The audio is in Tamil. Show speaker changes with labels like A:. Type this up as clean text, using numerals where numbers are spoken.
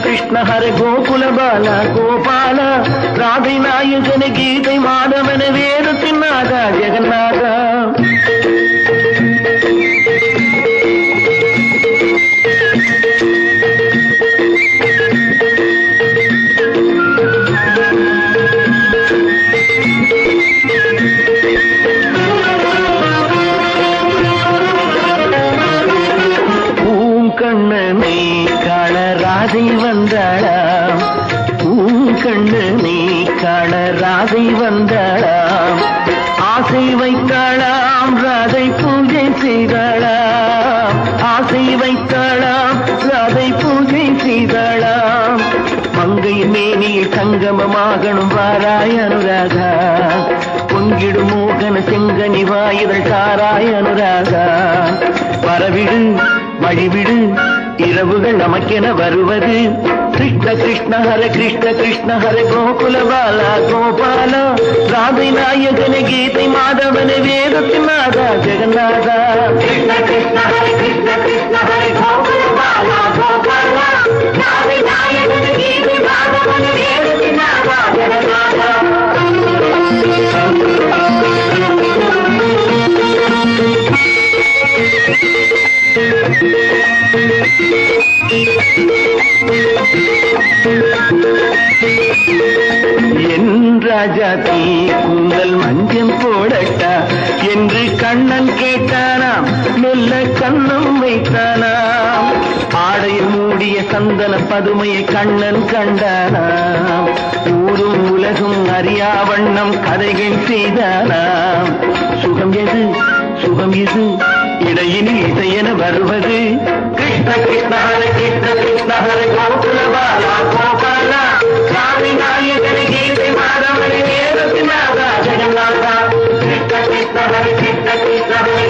A: கிருஷ்ண ஹரே கோகுல பாலா கோபால ராதை நாயகன கீதை மாதவன வேதத்தின் நாதா ஜெகநாதா. கண்ணனை காண ராதை வந்தாளாம், கண்ணனை காண ராதை வந்தாளாம். ஆசை வைத்தாளாம் ராதை பூஜை செய்தாளாம், ஆசை வைத்தாளாம் ராதை பூஜை செய்தாளாம். மங்கை மேனியில் சங்கமமாகணும் வாராய் அனுராதா, பொங்கிடும் மோகன செங்கனி வாயுதல் தாராய் அனுராதா. வரவிடு வழிவிடு இரவுகள் நமக்கென வருவது. கிருஷ்ண கிருஷ்ண ஹரே கிருஷ்ண கிருஷ்ண ஹரே கோகுல பாலா கோபால ராதை நாயகன கீதை மாதவன வேதத்தின் நாதா ஜெகநாதா. கிருஷ்ண கிருஷ்ண ஹரே கிருஷ்ண கிருஷ்ண ஹரே கோகுல பாலா கோபால ராதை நாயகன கீதை மாதவன வேதத்தின் நாதா ஜெகநாதா. என் ராஜாத்தி கூந்தல் மஞ்சள் போடட்டா என்று கண்ணன் கேட்டானாம், மெல்ல கண்ணம் வைத்தானாம். ஆடையில் மூடிய சந்தன பதுமையை கண்ணன் கண்டானாம், ஊரும் உலகும் அறியா வண்ணம் கதைகள் செய்தானாம். சுகம் எது சுகம் எது இடையினில் இசையென வருவது. கிருஷ்ண கிருஷ்ண ஹரே கிருஷ்ண கிருஷ்ண ஹரே கோகுல பாலா கோபால ராதை நாயகன கீதை மாதவன வேதத்தின் நாதா ஜெகநாதா. கிருஷ்ண கிருஷ்ண ஹரே கிருஷ்ண கிருஷ்ண ஹரே